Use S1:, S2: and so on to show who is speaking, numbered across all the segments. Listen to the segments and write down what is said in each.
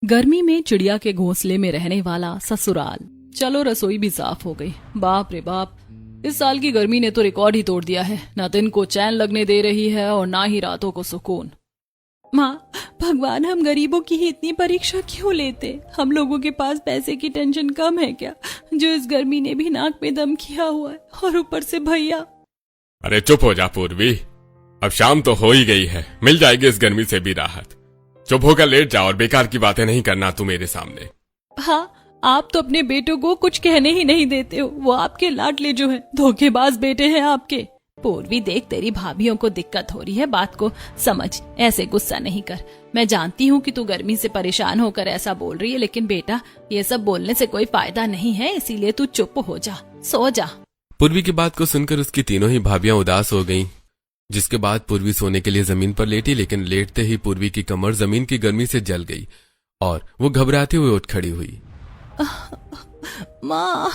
S1: गर्मी में चिड़िया के घोंसले में रहने वाला ससुराल। चलो रसोई भी साफ हो गई। बाप रे बाप, इस साल की गर्मी ने तो रिकॉर्ड ही तोड़ दिया है। ना दिन को चैन लगने दे रही है और ना ही रातों को सुकून। माँ, भगवान हम गरीबों की ही इतनी परीक्षा क्यों लेते? हम लोगों के पास पैसे की टेंशन कम है क्या, जो इस गर्मी ने भी नाक में दम किया हुआ है? और ऊपर से भैया।
S2: अरे चुप हो जा पूर्वी, अब शाम तो हो ही गई है, मिल जाएगी इस गर्मी से भी राहत। चुप होकर लेट जा और बेकार की बातें नहीं करना तू मेरे सामने।
S1: हाँ, आप तो अपने बेटों को कुछ कहने ही नहीं देते हो। वो आपके लाडले जो है, धोखेबाज बेटे हैं आपके। पूर्वी देख, तेरी भाभियों को दिक्कत हो रही है, बात को समझ, ऐसे गुस्सा नहीं कर। मैं जानती हूँ कि तू गर्मी से परेशान होकर ऐसा बोल रही है, लेकिन बेटा ये सब बोलने से कोई फायदा नहीं है, इसीलिए तू चुप हो जा, सो जा।
S2: पूर्वी की बात को सुनकर उसकी तीनों ही भाभियां उदास हो गईं, जिसके बाद पूर्वी सोने के लिए जमीन पर लेटी, लेकिन लेटते ही पूर्वी की कमर जमीन की गर्मी से जल गई और वो घबराते हुए उठ खड़ी हुई।
S1: माँ,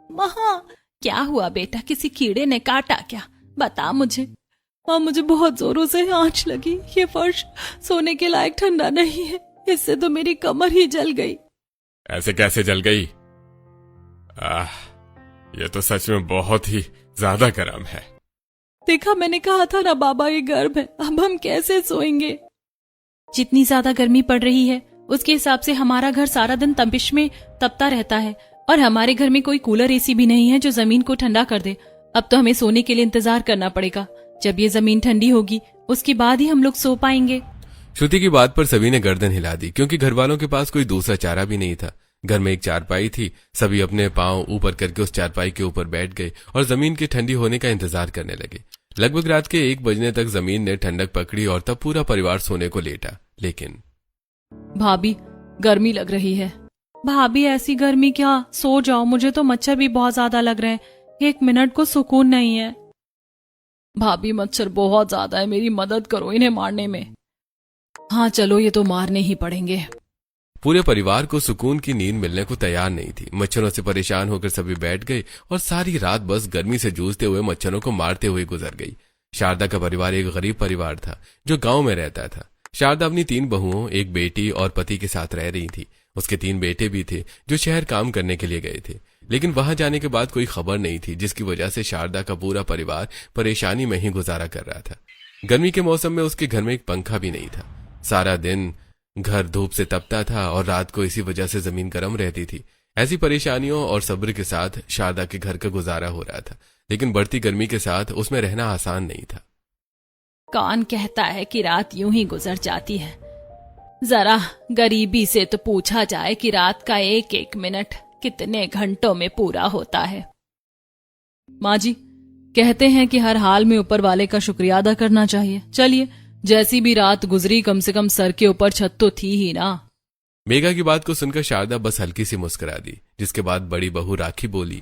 S1: माँ, क्या हुआ बेटा? किसी कीड़े ने काटा क्या? बता मुझे। माँ, मुझे बहुत जोरों से आंच लगी। ये फर्श सोने के लायक ठंडा नहीं है, इससे तो मेरी कमर ही जल गई।
S2: ऐसे कैसे जल गई? ये तो सच में बहुत ही ज्यादा गर्म है।
S1: देखा, मैंने कहा था ना बाबा, ये गर्म है। अब हम कैसे सोएंगे? जितनी ज्यादा गर्मी पड़ रही है उसके हिसाब से हमारा घर सारा दिन तपिश में तपता रहता है, और हमारे घर में कोई कूलर एसी भी नहीं है जो जमीन को ठंडा कर दे। अब तो हमें सोने के लिए इंतजार करना पड़ेगा। जब ये जमीन ठंडी होगी उसके बाद ही हम लोग सो पाएंगे।
S2: श्रुति की बात पर सभी ने गर्दन हिला दी, क्योंकि घर वालों के पास कोई दूसरा चारा भी नहीं था। घर में एक चारपाई थी, सभी अपने पांव ऊपर करके उस चारपाई के ऊपर बैठ गए और जमीन के ठंडी होने का इंतजार करने लगे। लगभग रात के 1 बजने तक जमीन ने ठंडक पकड़ी और तब पूरा परिवार सोने को लेटा। लेकिन
S1: भाभी, गर्मी लग रही है। भाभी, ऐसी गर्मी क्या, सो जाओ। मुझे तो मच्छर भी बहुत ज्यादा लग रहे हैं, 1 मिनट को सुकून नहीं है। भाभी, मच्छर बहुत ज्यादा है, मेरी मदद करो इन्हें मारने में। हाँ चलो, ये तो मारने ही पड़ेंगे।
S2: पूरे परिवार को सुकून की नींद मिलने को तैयार नहीं थी। मच्छरों से परेशान होकर सभी बैठ गए और सारी रात बस गर्मी से जूझते हुए मच्छरों को मारते हुए गुजर गई। शारदा का परिवार एक गरीब परिवार था जो गांव में रहता था। शारदा अपनी 3 बहुओं, एक बेटी और पति के साथ रह रही थी। उसके 3 बेटे भी थे जो शहर काम करने के लिए गए थे, लेकिन वहां जाने के बाद कोई खबर नहीं थी, जिसकी वजह से शारदा का पूरा परिवार परेशानी में ही गुजारा कर रहा था। गर्मी के मौसम में उसके घर में एक पंखा भी नहीं था। सारा दिन घर धूप से तपता था और रात को इसी वजह से जमीन गर्म रहती थी। ऐसी परेशानियों और सब्र के साथ शारदा के घर का गुजारा हो रहा था, लेकिन बढ़ती गर्मी के साथ उसमें रहना आसान नहीं था।
S1: कौन कहता है कि रात यूं ही गुजर जाती है? जरा गरीबी से तो पूछा जाए कि रात का 1-1 मिनट कितने घंटों में पूरा होता है। माँ जी, कहते हैं कि हर हाल में ऊपर वाले का शुक्रिया अदा करना चाहिए। चलिए, जैसी भी रात गुजरी, कम से कम सर के ऊपर छत तो थी ही ना।
S2: मेघा की बात को सुनकर शारदा बस हल्की सी मुस्कुरा दी, जिसके बाद बड़ी बहू राखी बोली,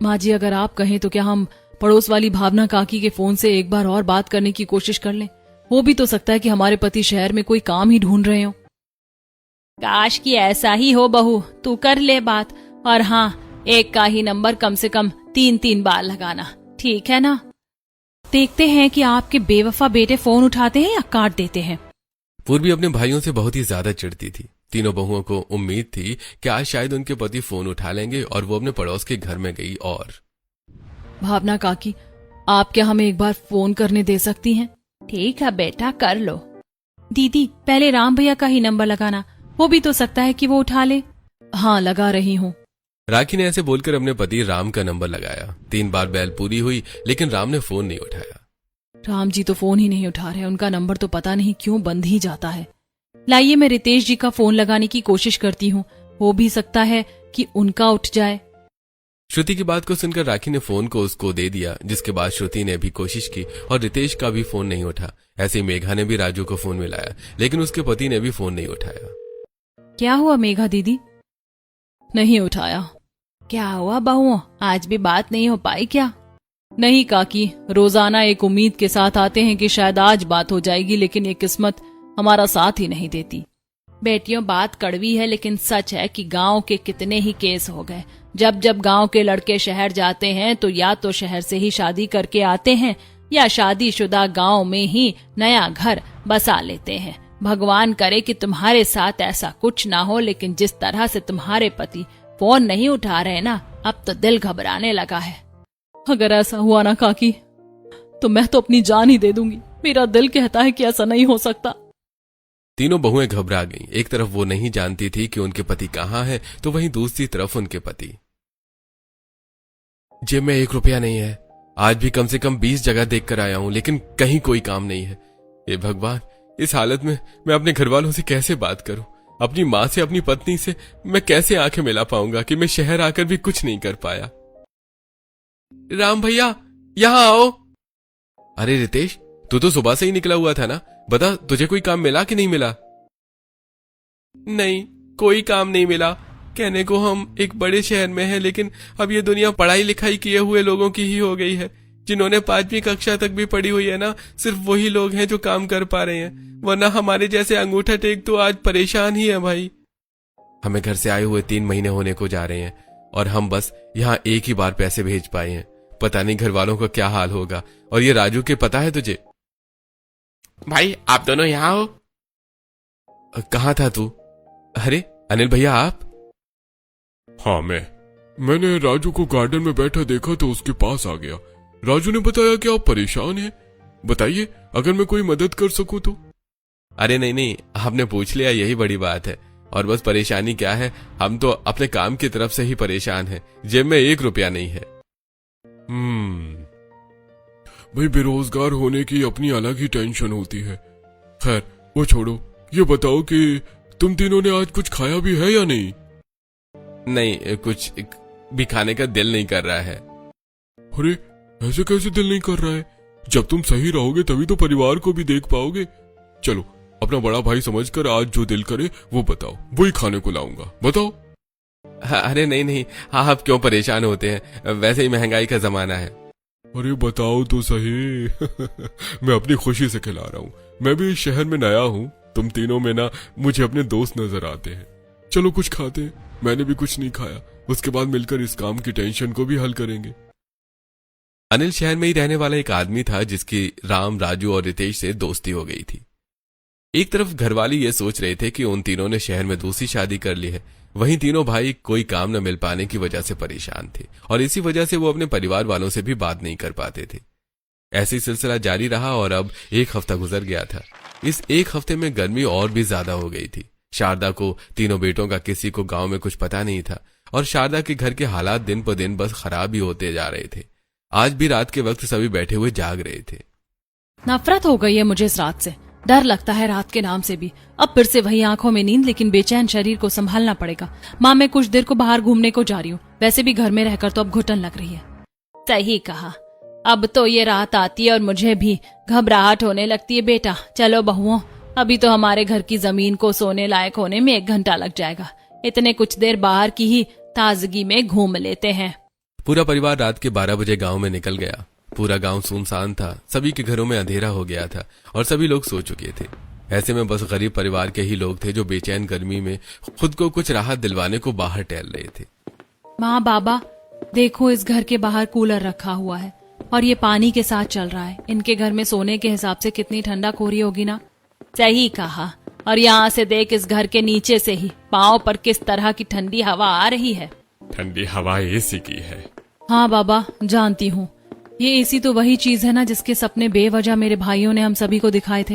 S1: माँ जी, अगर आप कहें तो क्या हम पड़ोस वाली भावना काकी के फोन से एक बार और बात करने की कोशिश कर लें? हो भी तो सकता है कि हमारे पति शहर में कोई काम ही ढूंढ रहे हो। काश कि ऐसा ही हो बहू, तू कर ले बात। और हाँ, एक का ही नंबर कम से कम 3-3 बार लगाना, ठीक है ना? देखते हैं कि आपके बेवफा बेटे फोन उठाते हैं या काट देते हैं।
S2: पूर्वी अपने भाइयों से बहुत ही ज्यादा चिढ़ती थी। तीनों बहुओं को उम्मीद थी कि आज शायद उनके पति फोन उठा लेंगे और वो अपने पड़ोस के घर में गई और,
S1: भावना काकी, आप क्या हमें एक बार फोन करने दे सकती हैं? ठीक है बेटा, कर लो। दीदी, पहले राम भैया का ही नंबर लगाना, वो भी तो सकता है कि वो उठा ले। हाँ, लगा रही हूँ।
S2: राखी ने ऐसे बोलकर अपने पति राम का नंबर लगाया। 3 बार बैल पूरी हुई, लेकिन राम ने फोन नहीं उठाया।
S1: राम जी तो फोन ही नहीं उठा रहे, उनका नंबर तो पता नहीं क्यों बंद ही जाता है। लाइए, मैं रितेश जी का फोन लगाने की कोशिश करती हूँ, हो भी सकता है कि उनका उठ जाए।
S2: श्रुति की बात को सुनकर राखी ने फोन को उसको दे दिया, जिसके बाद श्रुति ने भी कोशिश की और रितेश का भी फोन नहीं उठा। ऐसे मेघा ने भी राजू को फोन मिलाया, लेकिन उसके पति ने भी फोन नहीं उठाया।
S1: क्या हुआ मेघा दीदी? नहीं उठाया। क्या हुआ बहुओं, आज भी बात नहीं हो पाई क्या? नहीं काकी, रोजाना एक उम्मीद के साथ आते हैं कि शायद आज बात हो जाएगी, लेकिन ये किस्मत हमारा साथ ही नहीं देती। बेटियों, बात कड़वी है लेकिन सच है कि गांव के कितने ही केस हो गए। जब जब गांव के लड़के शहर जाते हैं तो या तो शहर से ही शादी करके आते हैं या शादीशुदा गांव में ही नया घर बसा लेते हैं। भगवान करे कि तुम्हारे साथ ऐसा कुछ ना हो, लेकिन जिस तरह से तुम्हारे पति फोन नहीं उठा रहे ना, अब तो दिल घबराने लगा है।
S3: अगर ऐसा हुआ ना काकी, तो मैं तो अपनी जान ही दे दूंगी। मेरा दिल कहता है कि ऐसा नहीं हो सकता।
S2: तीनों बहुएं घबरा गईं। एक तरफ वो नहीं जानती थी कि उनके पति कहाँ हैं, तो वहीं दूसरी तरफ उनके पति। जेब में 1 रुपया नहीं है। आज भी कम से कम 20 जगह देख कर आया हूं, लेकिन कहीं कोई काम नहीं है। हे भगवान, इस हालत में मैं अपने घर वालों से कैसे बात करूं? अपनी माँ से, अपनी पत्नी से मैं कैसे आंखें मिला पाऊंगा कि मैं शहर आकर भी कुछ नहीं कर पाया। राम भैया, यहां आओ। अरे रितेश, तू तो सुबह से ही निकला हुआ था ना, बता तुझे कोई काम मिला कि नहीं मिला? नहीं, कोई काम नहीं मिला। कहने को हम एक बड़े शहर में हैं, लेकिन अब ये दुनिया पढ़ाई लिखाई किए हुए लोगों की ही हो गई है। जिन्होंने 5वीं कक्षा तक भी पढ़ी हुई है ना, सिर्फ वही लोग हैं जो काम कर पा रहे हैं, वरना हमारे जैसे अंगूठा टेक तो आज परेशान ही है भाई। हमें घर से आए हुए 3 महीने होने को जा रहे हैं और हम बस यहाँ एक ही बार पैसे भेज पाए हैं। पता नहीं घर वालों का क्या हाल होगा। और ये राजू के पता है तुझे? भाई आप दोनों यहाँ हो? कहाँ था तू? अरे अनिल भैया आप?
S4: हाँ मैंने राजू को गार्डन में बैठा देखा तो उसके पास आ गया। राजू ने बताया कि आप परेशान हैं। बताइए, अगर मैं कोई मदद कर सकूं तो।
S2: अरे नहीं, आपने पूछ लिया, यही बड़ी बात है। और बस परेशानी क्या है, हम तो अपने काम की तरफ से ही परेशान हैं। जेब में 1 रुपया नहीं है।
S4: भाई, बेरोजगार होने की अपनी अलग ही टेंशन होती है। खैर वो छोड़ो, ये बताओ कि तुम तीनों ने आज कुछ खाया भी है या नहीं?
S2: नहीं, कुछ भी खाने का दिल नहीं कर रहा है।
S4: अरे ऐसे कैसे दिल नहीं कर रहा है? जब तुम सही रहोगे तभी तो परिवार को भी देख पाओगे। चलो, अपना बड़ा भाई समझकर आज जो दिल करे वो बताओ, वही खाने को लाऊंगा। बताओ।
S2: अरे नहीं, आप क्यों परेशान होते हैं? वैसे ही महंगाई का जमाना है।
S4: अरे बताओ तो सही। मैं अपनी खुशी से खिला रहा हूँ। मैं भी इस शहर में नया हूँ। तुम तीनों में ना मुझे अपने दोस्त नजर आते हैं। चलो कुछ खाते हैं। मैंने भी कुछ नहीं खाया। उसके बाद मिलकर इस काम की टेंशन को भी हल करेंगे।
S2: अनिल शहर में ही रहने वाला एक आदमी था जिसकी राम, राजू और रितेश से दोस्ती हो गई थी। एक तरफ घरवाली ये सोच रहे थे कि उन तीनों ने शहर में दूसरी शादी कर ली है, वहीं तीनों भाई कोई काम न मिल पाने की वजह से परेशान थे और इसी वजह से वो अपने परिवार वालों से भी बात नहीं कर पाते थे। ऐसी सिलसिला जारी रहा और अब 1 हफ्ता गुजर गया था। इस 1 हफ्ते में गर्मी और भी ज्यादा हो गई थी। शारदा को तीनों बेटों का किसी को गांव में कुछ पता नहीं था और शारदा के घर के हालात दिन पर दिन बस खराब ही होते जा रहे थे। आज भी रात के वक्त सभी बैठे हुए जाग रहे थे।
S3: नफरत हो गई है मुझे इस रात से। डर लगता है रात के नाम से भी। अब फिर से वही आंखों में नींद, लेकिन बेचैन शरीर को संभालना पड़ेगा। माँ, मैं कुछ देर को बाहर घूमने को जा रही हूँ। वैसे भी घर में रहकर तो अब घुटन लग रही है।
S1: सही कहा, अब तो ये रात आती है और मुझे भी घबराहट होने लगती है। बेटा चलो बहुओं, अभी तो हमारे घर की जमीन को सोने लायक होने में 1 घंटा लग जाएगा। इतने कुछ देर बाहर की ही ताजगी में घूम लेते हैं।
S2: पूरा परिवार रात के 12 बजे गांव में निकल गया। पूरा गांव सुनसान था। सभी के घरों में अंधेरा हो गया था और सभी लोग सो चुके थे। ऐसे में बस गरीब परिवार के ही लोग थे जो बेचैन गर्मी में खुद को कुछ राहत दिलवाने को बाहर टहल रहे थे।
S3: माँ, बाबा देखो, इस घर के बाहर कूलर रखा हुआ है और ये पानी के साथ चल रहा है। इनके घर में सोने के हिसाब से कितनी ठंडा खोरी होगी ना।
S1: सही कहा। और यहाँ से देख, इस घर के नीचे से ही पांव पर किस तरह की ठंडी हवा आ रही है।
S4: ठंडी हवा एसी की है।
S3: हाँ बाबा, जानती हूँ। ये एसी तो वही चीज है ना जिसके सपने बेवजह मेरे भाइयों ने हम सभी को दिखाए थे।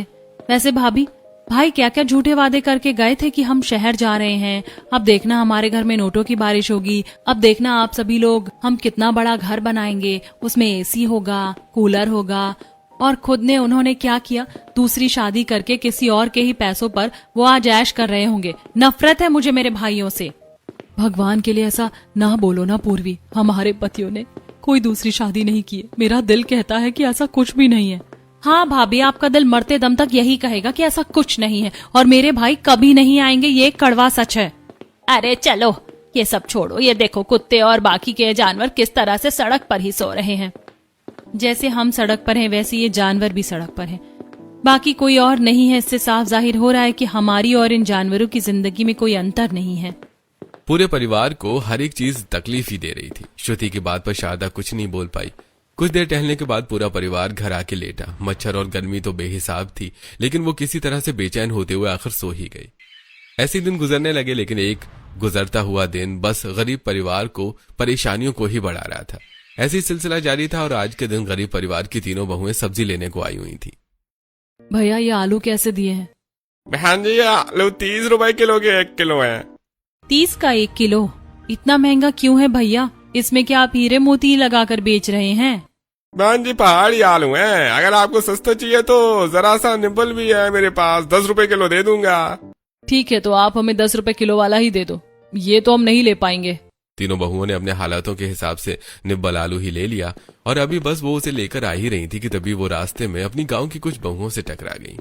S3: वैसे भाभी, भाई क्या क्या झूठे वादे करके गए थे कि हम शहर जा रहे हैं। अब देखना हमारे घर में नोटों की बारिश होगी। अब देखना आप सभी लोग, हम कितना बड़ा घर बनाएंगे, उसमें एसी होगा, कूलर होगा। और खुद ने उन्होंने क्या किया, दूसरी शादी करके किसी और के ही पैसों पर वो आज ऐश कर रहे होंगे। नफरत है मुझे मेरे भाइयों से। भगवान के लिए ऐसा ना बोलो ना पूर्वी। हमारे पतियों ने कोई दूसरी शादी नहीं की। मेरा दिल कहता है कि ऐसा कुछ भी नहीं है।
S1: हाँ भाभी, आपका दिल मरते दम तक यही कहेगा कि ऐसा कुछ नहीं है और मेरे भाई कभी नहीं आएंगे, ये कड़वा सच है। अरे चलो ये सब छोड़ो, ये देखो कुत्ते और बाकी के जानवर किस तरह से सड़क पर ही सो रहे हैं।
S3: जैसे हम सड़क पर हैं वैसे ये जानवर भी सड़क पर हैं। बाकी कोई और नहीं है। इससे साफ जाहिर हो रहा है कि हमारी और इन जानवरों की जिंदगी में कोई अंतर नहीं है।
S2: पूरे परिवार को हर एक चीज तकलीफ ही दे रही थी। श्रुति की बात पर शारदा कुछ नहीं बोल पाई। कुछ देर टहलने के बाद पूरा परिवार घर आके लेटा। मच्छर और गर्मी तो बेहिसाब थी, लेकिन वो किसी तरह से बेचैन होते हुए आखिर सो ही गए। ऐसे दिन गुजरने लगे, लेकिन एक गुजरता हुआ दिन बस गरीब परिवार को परेशानियों को ही बढ़ा रहा था। ऐसे ही सिलसिला जारी था और आज के दिन गरीब परिवार की तीनों बहुएं सब्जी लेने को आई हुई थी।
S3: भैया ये आलू कैसे दिए हैं?
S4: बहन जी, आलू 30 रुपए किलो के 1 किलो है।
S3: 30 का 1 किलो? इतना महंगा क्यों है भैया? इसमें क्या आप हीरे मोती लगाकर बेच रहे हैं?
S4: बहन जी, पहाड़ी आलू है, अगर आपको सस्ता चाहिए तो जरा सा निब्बल भी है मेरे पास, 10 रुपए किलो दे दूंगा।
S3: ठीक है, तो आप हमें 10 रुपए किलो वाला ही दे दो, ये तो हम नहीं ले पाएंगे।
S2: तीनों बहुओं ने अपने हालातों के हिसाब से निब्बल आलू ही ले लिया और अभी बस वो उसे लेकर आ ही रही थी कि तभी वो रास्ते में अपनी गांव की कुछ बहुओं से टकरा गई।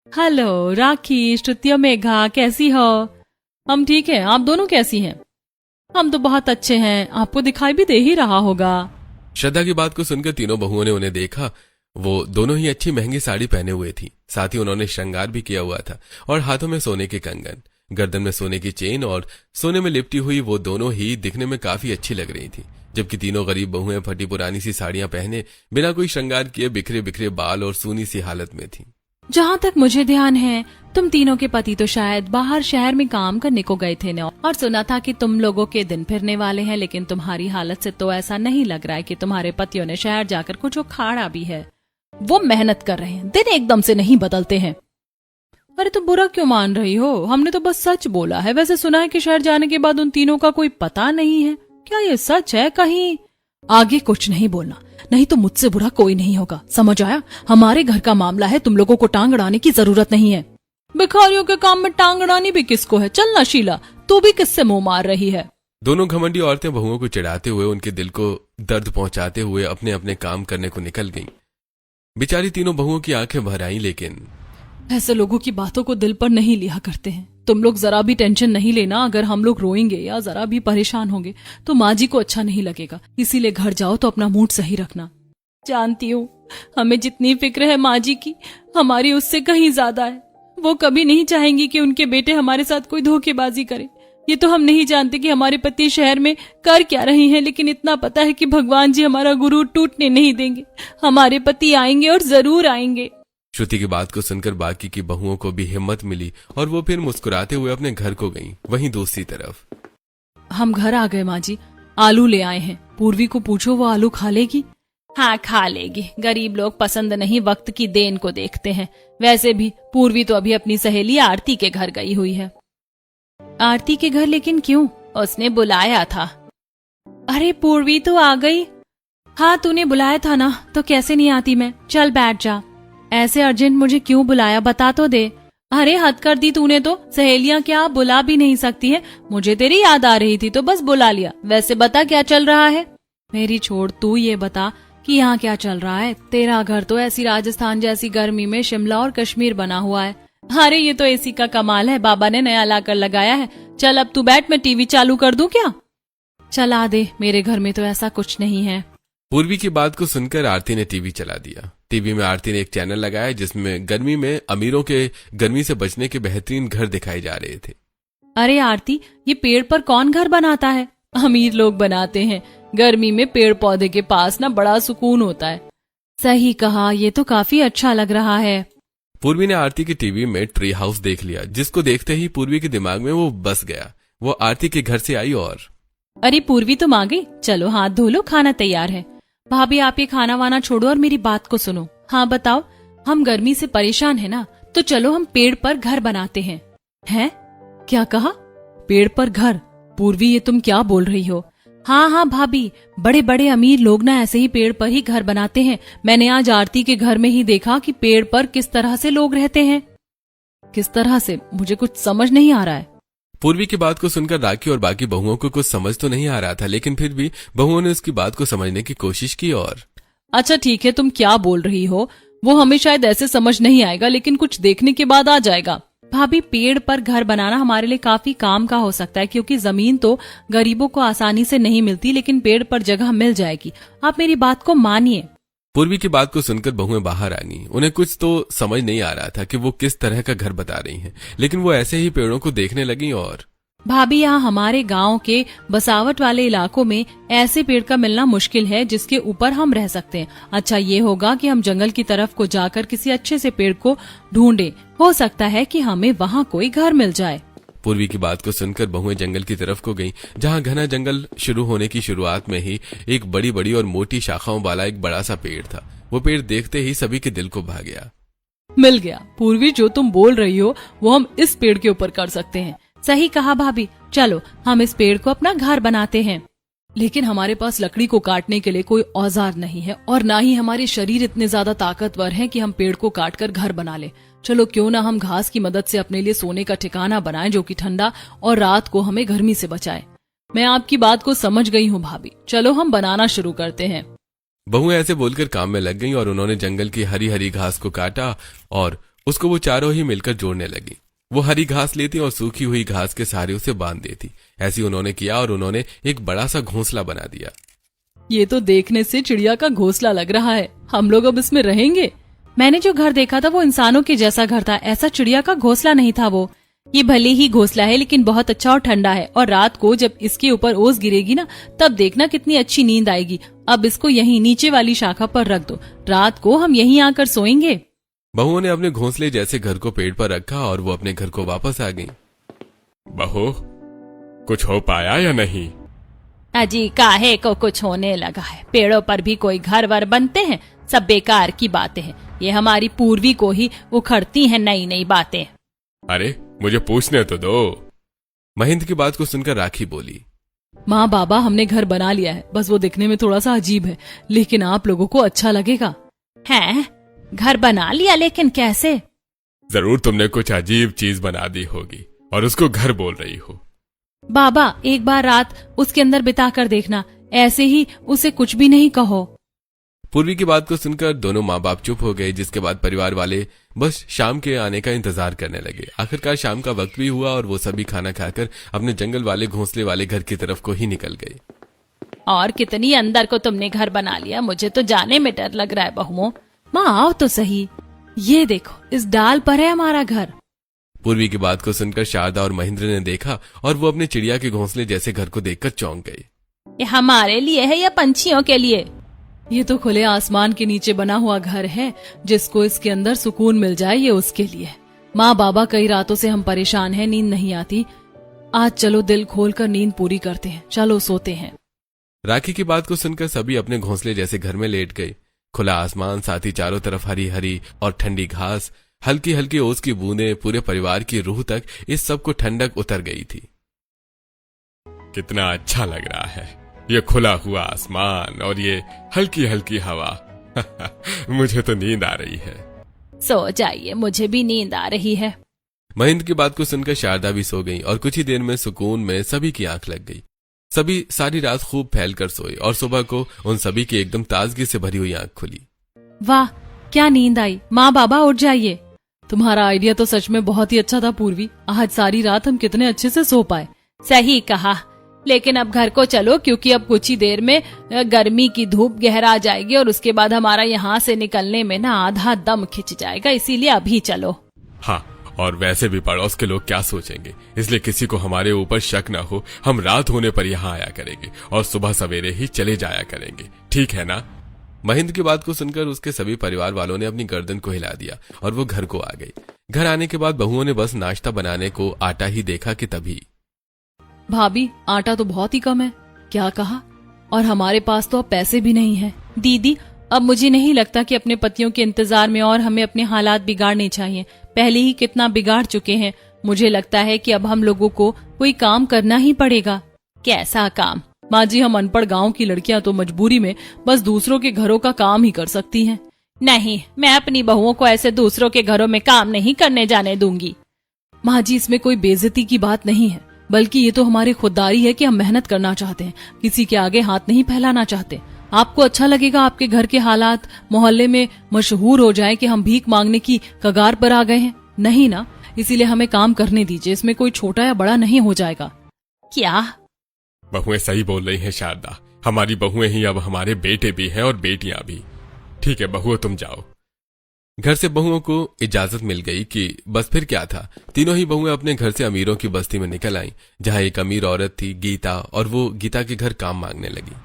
S3: हेलो राखी, श्रुति, मेघा, कैसी हो? हम ठीक हैं, आप दोनों कैसी हैं? हम तो बहुत अच्छे हैं, आपको दिखाई भी दे ही रहा होगा।
S2: श्रद्धा की बात को सुनकर तीनों बहुओं ने उन्हें देखा। वो दोनों ही अच्छी महंगी साड़ी पहने हुए थी, साथ ही उन्होंने श्रृंगार भी किया हुआ था और हाथों में सोने के कंगन, गर्दन में सोने की चेन और सोने में लिपटी हुई वो दोनों ही दिखने में काफी अच्छी लग रही थी। जबकि तीनों गरीब बहुएं फटी पुरानी सी साड़ियां पहने, बिना कोई श्रृंगार किए, बिखरे बिखरे बाल और सूनी सी हालत में थी।
S3: जहाँ तक मुझे ध्यान है, तुम तीनों के पति तो शायद बाहर शहर में काम करने को गए थे ना, और सुना था कि तुम लोगों के दिन फिरने वाले हैं, लेकिन तुम्हारी हालत से तो ऐसा नहीं लग रहा है कि तुम्हारे पतियों ने शहर जाकर कुछ उखाड़ा भी है। वो मेहनत कर रहे हैं, दिन एकदम से नहीं बदलते हैं। अरे तो बुरा क्यों मान रही हो? हमने तो बस सच बोला है। वैसे सुना है कि शहर जाने के बाद उन तीनों का कोई पता नहीं है, क्या ये सच है? कहीं आगे कुछ नहीं बोलना, नहीं तो मुझसे बुरा कोई नहीं होगा, समझ आया? हमारे घर का मामला है, तुम लोगों को टांग अड़ाने की जरूरत नहीं है। भिखारियों के काम में टांग अड़ानी भी किसको है? चलना शीला, तू भी किससे मुंह मार रही है?
S2: दोनों घमंडी औरतें बहुओं को चिढ़ाते हुए, उनके दिल को दर्द पहुंचाते हुए अपने अपने काम करने को निकल गईं। बेचारी तीनों बहुओं की आंखें भर आईं, लेकिन
S3: ऐसे लोगों की बातों को दिल पर नहीं लिया करते हैं। तुम लोग जरा भी टेंशन नहीं लेना, अगर हम लोग रोएंगे या जरा भी परेशान होंगे तो माँ जी को अच्छा नहीं लगेगा, इसीलिए घर जाओ तो अपना मूड सही रखना। जानती हूँ, हमें जितनी फिक्र है माँ जी की, हमारी उससे कहीं ज्यादा है। वो कभी नहीं चाहेंगी कि उनके बेटे हमारे साथ कोई धोखेबाजी करे। ये तो हम नहीं जानते कि हमारे पति शहर में कर क्या रही हैं, लेकिन इतना पता है कि भगवान जी हमारा गुरूर टूटने नहीं देंगे। हमारे पति आएंगे और जरूर आएंगे।
S2: श्रुति की बात को सुनकर बाकी की बहुओं को भी हिम्मत मिली और वो फिर मुस्कुराते हुए अपने घर को गईं। वहीं दूसरी तरफ
S3: हम घर आ गए माँ जी, आलू ले आए हैं। पूर्वी को पूछो, वो आलू खा लेगी? हाँ खा लेगी, गरीब लोग पसंद नहीं वक्त की देन को देखते हैं। वैसे भी पूर्वी तो अभी अपनी सहेली आरती के घर गई हुई है। आरती के घर? लेकिन क्यों? उसने बुलाया था। अरे पूर्वी तो आ गई। हाँ तूने बुलाया था ना, तो कैसे नहीं आती मैं? चल बैठ जा। ऐसे अर्जेंट मुझे क्यों बुलाया, बता तो दे। अरे हद कर दी तूने तो, सहेलियां क्या बुला भी नहीं सकती है? मुझे तेरी याद आ रही थी तो बस बुला लिया। वैसे बता क्या चल रहा है? मेरी छोड़, तू ये बता कि यहाँ क्या चल रहा है। तेरा घर तो ऐसी राजस्थान जैसी गर्मी में शिमला और कश्मीर बना हुआ है। अरे ये तो एसी का कमाल है, बाबा ने नया लाकर लगाया है। चल अब तू बैठ, मैं टीवी चालू कर दूं क्या? चला दे, मेरे घर में तो ऐसा कुछ नहीं है।
S2: पूर्वी की बात को सुनकर आरती ने टीवी चला दिया। टीवी में आरती ने एक चैनल लगाया जिसमें गर्मी में अमीरों के गर्मी से बचने के बेहतरीन घर दिखाए जा रहे थे।
S3: अरे आरती, ये पेड़ पर कौन घर बनाता है? अमीर लोग बनाते हैं। गर्मी में पेड़ पौधे के पास ना बड़ा सुकून होता है। सही कहा, ये तो काफी अच्छा लग रहा है।
S2: पूर्वी ने आरती की टीवी में ट्री हाउस देख लिया, जिसको देखते ही पूर्वी के दिमाग में वो बस गया। वो आरती के घर से आई और
S3: अरे पूर्वी तुम आ गई, चलो हाथ धो लो, खाना तैयार है। भाभी आप ये खाना वाना छोड़ो और मेरी बात को सुनो। हाँ बताओ। हम गर्मी से परेशान है ना, तो चलो हम पेड़ पर घर बनाते हैं। हैं? क्या कहा? पेड़ पर घर? पूर्वी ये तुम क्या बोल रही हो? हाँ हाँ भाभी, बड़े बड़े अमीर लोग ना ऐसे ही पेड़ पर ही घर बनाते हैं। मैंने आज आरती के घर में ही देखा कि पेड़ पर किस तरह से लोग रहते हैं। किस तरह से? मुझे कुछ समझ नहीं आ रहा है।
S2: पूर्वी की बात को सुनकर राखी और बाकी बहुओं को कुछ समझ तो नहीं आ रहा था, लेकिन फिर भी बहुओं ने उसकी बात को समझने की कोशिश की और
S3: अच्छा ठीक है, तुम क्या बोल रही हो? वो हमें शायद ऐसे समझ नहीं आएगा, लेकिन कुछ देखने के बाद आ जाएगा। भाभी पेड़ पर घर बनाना हमारे लिए काफी काम का हो सकता है, क्योंकि जमीन तो गरीबों को आसानी से नहीं मिलती, लेकिन पेड़ पर जगह मिल जाएगी। आप मेरी बात को मानिए।
S2: पूर्वी की बात को सुनकर बहुएं बाहर आ गईं। उन्हें कुछ तो समझ नहीं आ रहा था कि वो किस तरह का घर बता रही हैं, लेकिन वो ऐसे ही पेड़ों को देखने लगी और
S3: भाभी, यहाँ हमारे गांव के बसावट वाले इलाकों में ऐसे पेड़ का मिलना मुश्किल है जिसके ऊपर हम रह सकते हैं। अच्छा ये होगा कि हम जंगल की तरफ को जाकर किसी अच्छे से पेड़ को ढूंढें। हो सकता है कि हमें वहाँ कोई घर मिल जाए।
S2: पूर्वी की बात को सुनकर बहुएं जंगल की तरफ को गईं, जहां घना जंगल शुरू होने की शुरुआत में ही एक बड़ी बड़ी और मोटी शाखाओं वाला एक बड़ा सा पेड़ था। वो पेड़ देखते ही सभी के दिल को भा गया।
S3: मिल गया। पूर्वी, जो तुम बोल रही हो वो हम इस पेड़ के ऊपर कर सकते हैं। सही कहा भाभी, चलो हम इस पेड़ को अपना घर बनाते हैं। लेकिन हमारे पास लकड़ी को काटने के लिए कोई औजार नहीं है और ना ही हमारे शरीर इतने ज्यादा ताकतवर हैं कि हम पेड़ को काटकर घर बना ले। चलो क्यों ना हम घास की मदद से अपने लिए सोने का ठिकाना बनाएं जो कि ठंडा और रात को हमें गर्मी से बचाए। मैं आपकी बात को समझ गई हूँ भाभी, चलो हम बनाना शुरू करते हैं।
S2: बहुएं ऐसे बोलकर काम में लग गईं और उन्होंने जंगल की हरी हरी घास को काटा और उसको वो चारों ही मिलकर जोड़ने लगी। वो हरी घास लेती और सूखी हुई घास के सहारे उसे बांध देती। ऐसी उन्होंने किया और उन्होंने एक बड़ा सा घोंसला बना दिया।
S3: ये तो देखने से चिड़िया का घोंसला लग रहा है। हम लोग अब इसमें रहेंगे। मैंने जो घर देखा था वो इंसानों के जैसा घर था, ऐसा चिड़िया का घोंसला नहीं था वो। ये भले ही घोंसला है लेकिन बहुत अच्छा और ठंडा है और रात को जब इसके ऊपर ओस गिरेगी ना तब देखना कितनी अच्छी नींद आएगी। अब इसको यहीं नीचे वाली शाखा पर रख दो, रात को हम यहीं आकर सोएंगे।
S2: बहुओं ने अपने घोंसले जैसे घर को पेड़ पर रखा और वो अपने घर को वापस आ गईं।
S4: बहू, कुछ हो पाया या नहीं?
S3: अजी काहे को कुछ होने लगा है। पेड़ों पर भी कोई घर वर बनते हैं, सब बेकार की बातें हैं। ये हमारी पूर्वी को ही उखड़ती हैं नई नई बातें।
S4: अरे मुझे पूछने तो दो।
S2: महेंद्र की बात को सुनकर राखी बोली,
S3: माँ बाबा, हमने घर बना लिया है, बस वो दिखने में थोड़ा सा अजीब है लेकिन आप लोगों को अच्छा लगेगा। हैं? घर बना लिया, लेकिन कैसे?
S4: जरूर तुमने कुछ अजीब चीज बना दी होगी और उसको घर बोल रही हो।
S3: बाबा, एक बार रात उसके अंदर बिता कर देखना, ऐसे ही उसे कुछ भी नहीं कहो।
S2: पूर्वी की बात को सुनकर दोनों माँ बाप चुप हो गए, जिसके बाद परिवार वाले बस शाम के आने का इंतजार करने लगे। आखिरकार शाम का वक्त भी हुआ और वो सभी खाना खाकर अपने जंगल वाले घोंसले वाले घर की तरफ को ही निकल गए।
S3: और कितनी अंदर को तुमने घर बना लिया, मुझे तो जाने में डर लग रहा है। बहुओं, माँ आओ तो सही, ये देखो इस डाल पर है हमारा घर।
S2: पूर्वी की बात को सुनकर शारदा और महेंद्र ने देखा और वो अपने चिड़िया के घोंसले जैसे घर को देखकर चौंक गए।
S3: ये हमारे लिए है या पंछियों के लिए? ये तो खुले आसमान के नीचे बना हुआ घर है, जिसको इसके अंदर सुकून मिल जाए ये उसके लिए। माँ बाबा, कई रातों से हम परेशान हैं, नींद नहीं आती। आज चलो दिल खोलकर नींद पूरी करते हैं, चलो सोते हैं।
S2: राखी की बात को सुनकर सभी अपने घोंसले जैसे घर में लेट गए। खुला आसमान, साथ ही चारों तरफ हरी हरी और ठंडी घास, हल्की हल्की ओस की बूंदें पूरे परिवार की रूह तक इस सब को ठंडक उतर गई थी।
S4: कितना अच्छा लग रहा है ये खुला हुआ आसमान और ये हल्की हल्की हवा। मुझे तो नींद आ रही है।
S3: सो जाइए, मुझे भी नींद आ रही है।
S2: महेंद्र की बात को सुनकर शारदा भी सो गई और कुछ ही देर में सुकून में सभी की आंख लग गई। सभी सारी रात खूब फैलकर सोए और सुबह को उन सभी की एकदम ताजगी से भरी हुई आंख खुली।
S3: वाह, क्या नींद आई। माँ बाबा उठ जाइए। तुम्हारा आइडिया तो सच में बहुत ही अच्छा था पूर्वी। आज सारी रात हम कितने अच्छे से सो पाए। सही कहा, लेकिन अब घर को चलो क्योंकि अब कुछ ही देर में गर्मी की धूप गहरा जाएगी और उसके बाद हमारा यहाँ से निकलने में ना आधा दम खिंच जाएगा, इसीलिए अभी चलो।
S4: हाँ, और वैसे भी पड़ोस के लोग क्या सोचेंगे, इसलिए किसी को हमारे ऊपर शक न हो। हम रात होने पर यहाँ आया करेंगे और सुबह सवेरे ही चले जाया करेंगे, ठीक है ना?
S2: महेंद्र की बात को सुनकर उसके सभी परिवार वालों ने अपनी गर्दन को हिला दिया और वो घर को आ गई। घर आने के बाद बहुओं ने बस नाश्ता बनाने को आटा ही देखा कि तभी,
S3: भाभी आटा तो बहुत ही कम है। क्या कहा? और हमारे पास तो अब पैसे भी नहीं है। दीदी, अब मुझे नहीं लगता कि अपने पतियों के इंतजार में और हमें अपने हालात बिगाड़ने चाहिए। पहले ही कितना बिगाड़ चुके हैं। मुझे लगता है कि अब हम लोगों को कोई काम करना ही पड़ेगा। कैसा काम? माँ जी, हम अनपढ़ गांव की लड़कियां तो मजबूरी में बस दूसरों के घरों का काम ही कर सकती हैं। नहीं, मैं अपनी बहुओं को ऐसे दूसरों के घरों में काम नहीं करने जाने दूंगी। माँ जी, इसमें कोई बेइज्जती की बात नहीं है, बल्कि ये तो हमारी खुददारी है कि हम मेहनत करना चाहते हैं, किसी के आगे हाथ नहीं फैलाना चाहते। आपको अच्छा लगेगा आपके घर के हालात मोहल्ले में मशहूर हो जाए कि हम भीख मांगने की कगार पर आ गए हैं? नहीं ना, इसीलिए हमें काम करने दीजिए। इसमें कोई छोटा या बड़ा नहीं हो जाएगा। क्या?
S4: बहुएं सही बोल रही हैं शारदा। हमारी बहुएं ही अब हमारे बेटे भी हैं और बेटियां भी। ठीक है बहुओं, तुम जाओ।
S2: घर से बहुओं को इजाजत मिल गई कि बस फिर क्या था। तीनों ही बहुएं अपने घर से अमीरों की बस्ती में निकल आईं, जहां एक अमीर औरत थी गीता, और वो गीता के घर काम मांगने लगी।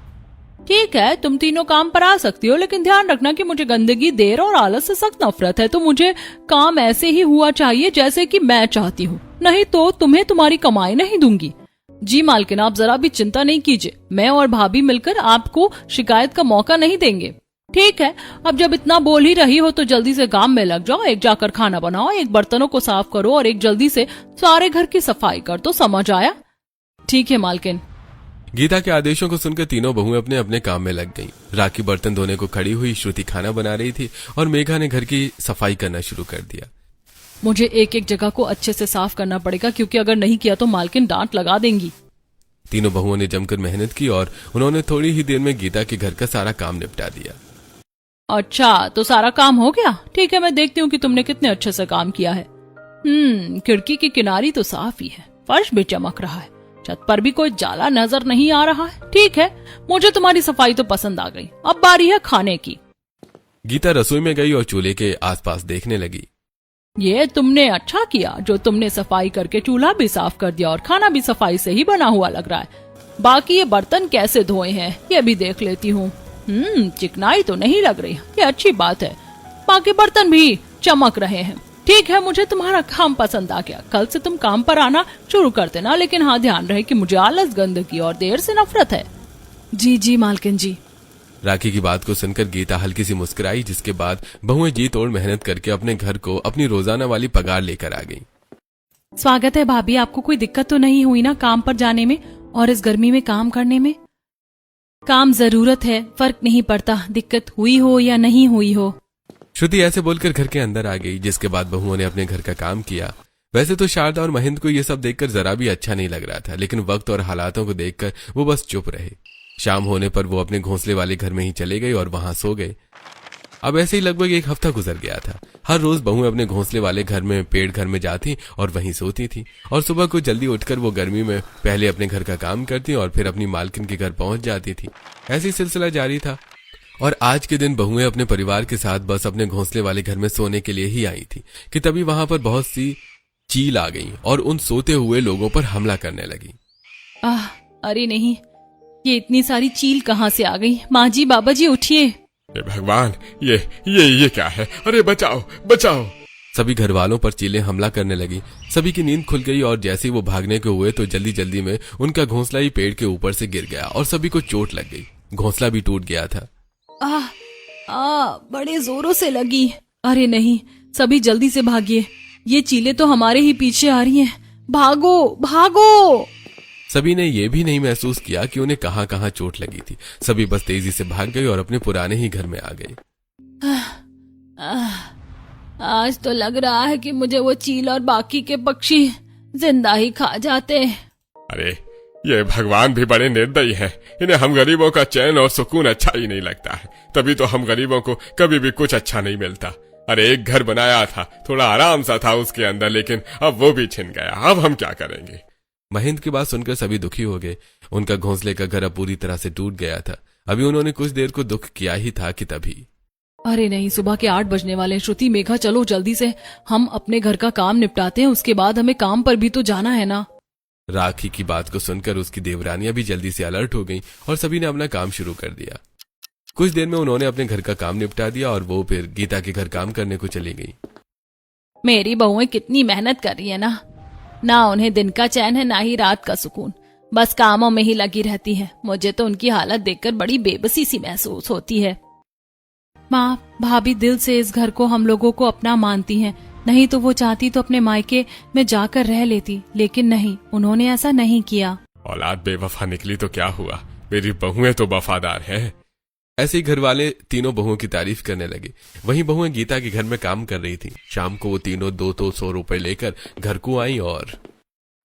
S3: ठीक है, तुम तीनों काम पर आ सकती हो, लेकिन ध्यान रखना कि मुझे गंदगी, देर और आलस से सख्त नफरत है। तो मुझे काम ऐसे ही हुआ चाहिए जैसे कि मैं चाहती हूँ, नहीं तो तुम्हें तुम्हारी कमाई नहीं दूंगी। जी मालकिन, आप जरा भी चिंता नहीं कीजिए, मैं और भाभी मिलकर आपको शिकायत का मौका नहीं देंगे। ठीक है, अब जब इतना बोल ही रही हो तो जल्दी से काम में लग जाओ। एक जाकर खाना बनाओ, एक बर्तनों को साफ करो और एक जल्दी से सारे घर की सफाई कर दो, समझ आया? ठीक है मालकिन।
S2: गीता के आदेशों को सुनकर तीनों बहुएं अपने अपने काम में लग गईं। राखी बर्तन धोने को खड़ी हुई, श्रुति खाना बना रही थी और मेघा ने घर की सफाई करना शुरू कर दिया।
S3: मुझे एक एक जगह को अच्छे से साफ करना पड़ेगा, क्योंकि अगर नहीं किया तो मालकिन डांट लगा देंगी।
S2: तीनों बहुओं ने जमकर मेहनत की और उन्होंने थोड़ी ही देर में गीता के घर का सारा काम निपटा दिया।
S3: अच्छा, तो सारा काम हो गया? ठीक है, मैं देखती हूँ कि तुमने कितने अच्छे से काम किया है। खिड़की की किनारी तो साफ ही है, फर्श भी चमक रहा है, छत पर भी कोई जाला नजर नहीं आ रहा है। ठीक है, मुझे तुम्हारी सफाई तो पसंद आ गई, अब बारी है खाने की।
S2: गीता रसोई में गई और चूल्हे के आसपास देखने लगी।
S3: ये तुमने अच्छा किया जो तुमने सफाई करके चूल्हा भी साफ कर दिया और खाना भी सफाई से ही बना हुआ लग रहा है। बाकी ये बर्तन कैसे धोए हैं ये भी देख लेती हूँ। चिकनाई तो नहीं लग रही, ये अच्छी बात है। बाकी बर्तन भी चमक रहे हैं। ठीक है, मुझे तुम्हारा काम पसंद आ गया। कल से तुम काम पर आना शुरू कर देना, लेकिन हाँ, ध्यान रहे कि मुझे आलस, गंदगी और देर से नफरत है। जी जी मालकिन जी।
S2: राखी की बात को सुनकर गीता हल्की सी मुस्कुराई, जिसके बाद बहुएं जी तोड़ मेहनत करके अपने घर को अपनी रोजाना वाली पगार लेकर आ गई।
S3: स्वागत है भाभी, आपको कोई दिक्कत तो नहीं हुई ना काम पर जाने में और इस गर्मी में काम करने में? काम जरूरत है, फर्क नहीं पड़ता दिक्कत हुई हो या नहीं हुई हो।
S2: श्रुति ऐसे बोलकर घर के अंदर आ गई, जिसके बाद बहुओं ने अपने घर का काम किया। वैसे तो शारदा और महेंद्र को यह सब देखकर जरा भी अच्छा नहीं लग रहा था, लेकिन वक्त और हालातों को देखकर वो बस चुप रहे। शाम होने पर वो अपने घोंसले वाले घर में ही चले गए और वहां सो गए। अब ऐसे ही लगभग एक हफ्ता गुजर गया था। हर रोज बहुएं अपने घोंसले वाले घर में, पेड़ घर में जाती और वहीं सोती थी, और सुबह को जल्दी उठकर वो गर्मी में पहले अपने घर का काम करती और फिर अपनी मालकिन के घर पहुंच जाती थी। ऐसी सिलसिला जारी था। और आज के दिन बहुएं अपने परिवार के साथ बस अपने घोंसले वाले घर में सोने के लिए ही आई थी कि तभी वहां पर बहुत सी चील आ गई और उन सोते हुए लोगों पर हमला करने लगी।
S3: अरे नहीं, ये इतनी सारी चील कहाँ से आ गई? माँ जी, बाबा जी उठिए।
S4: भगवान, ये क्या है? अरे बचाओ बचाओ।
S2: सभी घर वालों पर चीलें हमला करने लगी। सभी की नींद खुल गई और जैसे ही वो भागने को हुए तो जल्दी जल्दी में उनका घोंसला ही पेड़ के ऊपर से गिर गया और सभी को चोट लग गई। घोंसला भी टूट गया था।
S3: बड़े जोरों से लगी। अरे नहीं, सभी जल्दी से भागिए, ये चीलें तो हमारे ही पीछे आ रही हैं। भागो भागो।
S2: सभी ने यह भी नहीं महसूस किया कि उन्हें कहां कहां चोट लगी थी। सभी बस तेजी से भाग गए और अपने पुराने ही घर में आ गए।
S3: आज तो लग रहा है कि मुझे वो चील और बाकी के पक्षी जिंदा ही खा जाते।
S4: अरे ये भगवान भी बड़े निर्दयी हैं। इन्हें हम गरीबों का चैन और सुकून अच्छा ही नहीं लगता है, तभी तो हम गरीबों को कभी भी कुछ अच्छा नहीं मिलता। अरे एक घर बनाया था, थोड़ा आराम सा था उसके अंदर, लेकिन अब वो भी छिन गया। अब हम क्या करेंगे?
S2: महेंद्र की बात सुनकर सभी दुखी हो गए। उनका घोंसले का घर अब पूरी तरह से टूट गया था। अभी उन्होंने कुछ देर को दुख किया ही था कि तभी
S3: अरे नहीं, सुबह के 8 बजने वाले। श्रुति, मेघा, चलो जल्दी से हम अपने घर का काम निपटाते हैं, उसके बाद हमें काम पर भी तो जाना है ना।
S2: राखी की बात को सुनकर उसकी देवरानियां भी जल्दी से अलर्ट हो गईं और सभी ने अपना काम शुरू कर दिया। कुछ देर में उन्होंने अपने घर का काम निपटा दिया और वो फिर गीता के घर काम करने को चली गई।
S3: मेरी बहुएं कितनी मेहनत कर रही है ना उन्हें दिन का चैन है ना ही रात का सुकून, बस कामों में ही लगी रहती है। मुझे तो उनकी हालत देखकर बड़ी बेबसी सी महसूस होती है। माँ, भाभी दिल से इस घर को हम लोगों को अपना मानती हैं, नहीं तो वो चाहती तो अपने मायके में जाकर रह लेती, लेकिन नहीं, उन्होंने ऐसा नहीं किया।
S4: औलाद बेवफा निकली तो क्या हुआ, मेरी बहुएं तो वफादार हैं।
S2: ऐसे ही घर वाले तीनों बहुओं की तारीफ करने लगे। वहीं बहुएं गीता के घर में काम कर रही थी। शाम को वो तीनों 200 रुपए लेकर घर को आई और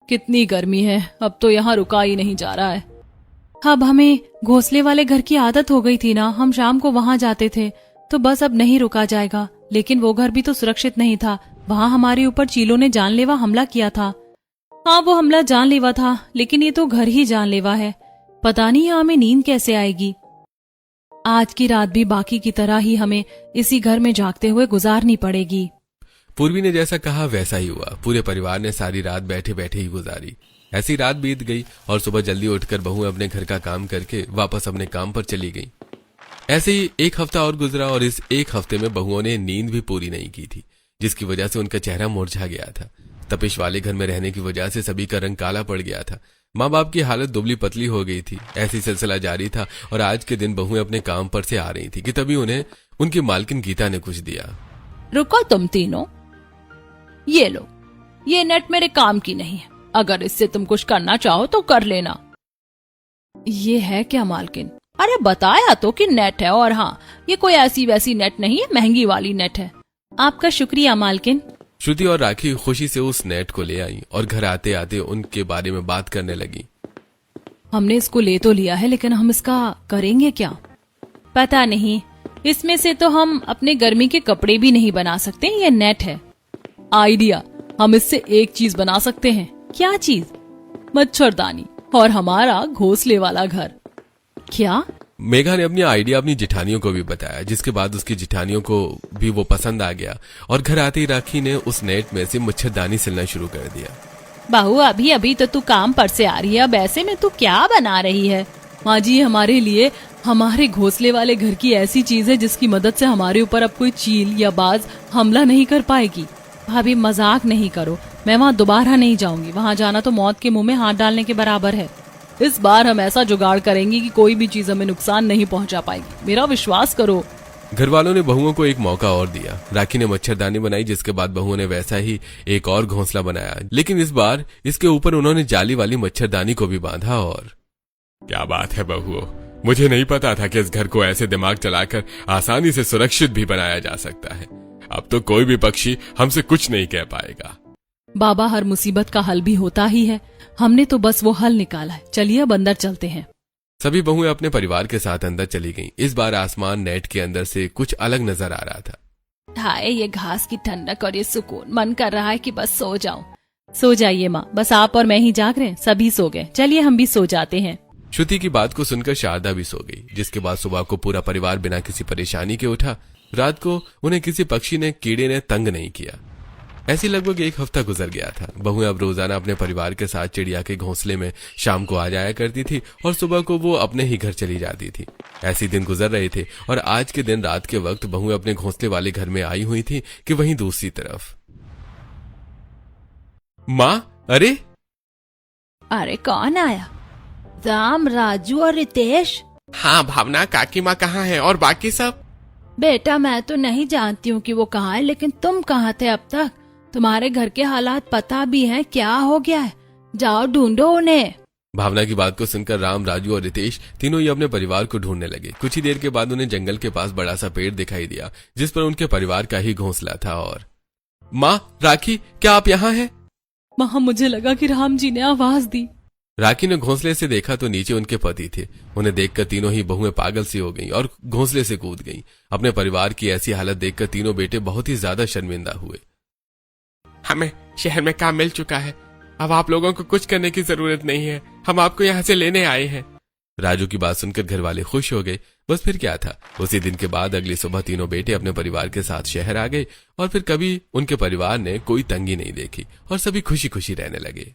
S3: कितनी गर्मी है, अब तो यहाँ रुका ही नहीं जा रहा है। अब हमें घोंसले वाले घर की आदत हो गई थी ना, हम शाम को वहाँ जाते थे, तो बस अब नहीं रुका जाएगा। लेकिन वो घर भी तो सुरक्षित नहीं था, वहाँ हमारे ऊपर चीलों ने जानलेवा हमला किया था। हाँ, वो हमला जानलेवा था, लेकिन ये तो घर ही जानलेवा है। पता नहीं यहाँ हमें नींद कैसे आएगी। आज की रात भी बाकी की तरह ही हमें इसी घर में जागते हुए गुजारनी पड़ेगी।
S2: पूर्वी ने जैसा कहा वैसा ही हुआ। पूरे परिवार ने सारी रात बैठे बैठे ही गुजारी। ऐसी रात बीत गई और सुबह जल्दी उठकर बहू अपने घर का काम करके वापस अपने काम पर चली गई। ऐसे ही एक हफ्ता और गुजरा और इस एक हफ्ते में बहुओं ने नींद भी पूरी नहीं की थी, जिसकी वजह से उनका चेहरा मुरझा गया था। तपिश वाले घर में रहने की वजह से सभी का रंग काला पड़ गया था। माँ बाप की हालत दुबली पतली हो गई थी। ऐसी सिलसिला जारी था और आज के दिन बहुएं अपने काम पर से आ रही थी कि तभी उन्हें उनकी मालकिन गीता ने कुछ दिया।
S1: रुको तुम तीनों, ये लो, ये नेट मेरे काम की नहीं है। अगर इससे तुम कुछ करना चाहो तो कर लेना।
S3: ये है क्या मालकिन?
S1: अरे बताया तो कि नेट है, और हाँ, ये कोई ऐसी वैसी नेट नहीं है, महंगी वाली नेट है।
S3: आपका शुक्रिया मालकिन।
S2: श्रुति और राखी खुशी से उस नेट को ले आई और घर आते आते उनके बारे में बात करने लगी।
S3: हमने इसको ले तो लिया है, लेकिन हम इसका करेंगे क्या?
S1: पता नहीं, इसमें से तो हम अपने गर्मी के कपड़े भी नहीं बना सकते। ये नेट है। आइडिया, हम इससे एक चीज बना सकते हैं।
S3: क्या चीज?
S1: मच्छरदानी और हमारा घोंसले वाला घर।
S3: क्या?
S2: मेघा ने अपनी आइडिया अपनी जिठानियों को भी बताया, जिसके बाद उसकी जिठानियों को भी वो पसंद आ गया और घर आते ही राखी ने उस नेट में से मच्छरदानी सिलना शुरू कर दिया।
S1: बहू, अभी अभी तो तू काम पर से आ रही है, अब ऐसे में तू क्या बना रही है?
S3: माँ जी, हमारे लिए हमारे घोंसले वाले घर की ऐसी चीज है जिसकी मदद से हमारे ऊपर अब कोई चील या बाज हमला नहीं कर पाएगी। भाभी, मजाक नहीं करो, मैं वहाँ दोबारा नहीं जाऊंगी। वहाँ जाना तो मौत के मुंह में हाथ डालने के बराबर है।
S1: इस बार हम ऐसा जुगाड़ करेंगे कि कोई भी चीज हमें नुकसान नहीं पहुंचा पाएगी, मेरा विश्वास करो।
S2: घर वालों ने बहुओं को एक मौका और दिया। राखी ने मच्छरदानी बनाई, जिसके बाद बहुओं ने वैसा ही एक और घोंसला बनाया, लेकिन इस बार इसके ऊपर उन्होंने जाली वाली मच्छरदानी को भी बांधा। और
S4: क्या बात है बहुओं, मुझे नहीं पता था कि इस घर को ऐसे दिमाग चलाकर आसानी से सुरक्षित भी बनाया जा सकता है। अब तो कोई भी पक्षी हमसे कुछ नहीं कह पाएगा।
S3: बाबा, हर मुसीबत का हल भी होता ही है, हमने तो बस वो हल निकाला है। चलिए अब अंदर चलते हैं।
S2: सभी बहुएं अपने परिवार के साथ अंदर चली गईं। इस बार आसमान नेट के अंदर से कुछ अलग नजर आ रहा था।
S1: हाय, ये घास की ठंडक और ये सुकून, मन कर रहा है कि बस सो जाऊं।
S3: सो जाइए माँ, बस आप और मैं ही जाग रहे हैं, सभी सो गए। चलिए हम भी सो जाते हैं।
S2: श्रुति की बात को सुनकर शारदा भी सो गई, जिसके बाद सुबह को पूरा परिवार बिना किसी परेशानी के उठा। रात को उन्हें किसी पक्षी ने कीड़े ने तंग नहीं किया। ऐसी लगभग एक हफ्ता गुजर गया था। बहुएं अब रोजाना अपने परिवार के साथ चिड़िया के घोंसले में शाम को आ जाया करती थी और सुबह को वो अपने ही घर चली जाती थी। ऐसे दिन गुजर रहे थे और आज के दिन रात के वक्त बहुएं अपने घोंसले वाले घर में आई हुई थी कि वहीं दूसरी तरफ माँ, अरे
S1: कौन आया? राम, राजू और रितेश।
S2: हाँ भावना, काकी माँ कहाँ है और बाकी सब?
S1: बेटा, मैं तो नहीं जानती हूँ कि वो कहाँ है, लेकिन तुम कहाँ थे अब तक? तुम्हारे घर के हालात पता भी हैं, क्या हो गया है? जाओ ढूंढो उन्हें।
S2: भावना की बात को सुनकर राम, राजू और रितेश तीनों ही अपने परिवार को ढूंढने लगे। कुछ ही देर के बाद उन्हें जंगल के पास बड़ा सा पेड़ दिखाई दिया, जिस पर उनके परिवार का ही घोंसला था। और माँ, राखी, क्या आप यहाँ हैं?
S3: माँ, मुझे लगा कि राम जी ने आवाज दी।
S2: राखी ने घोंसले से देखा तो नीचे उनके पति थे। उन्हें देखकर तीनों ही बहुएं पागल सी हो गईं और घोंसले से कूद गईं। अपने परिवार की ऐसी हालत देखकर तीनों बेटे बहुत ही ज्यादा शर्मिंदा हुए।
S5: हमें शहर में काम मिल चुका है, अब आप लोगों को कुछ करने की जरूरत नहीं है, हम आपको यहाँ से लेने आए हैं।
S2: राजू की बात सुनकर घर वाले खुश हो गए। बस फिर क्या था, उसी दिन के बाद अगली सुबह तीनों बेटे अपने परिवार के साथ शहर आ गए और फिर कभी उनके परिवार ने कोई तंगी नहीं देखी और सभी खुशी खुशी रहने लगे।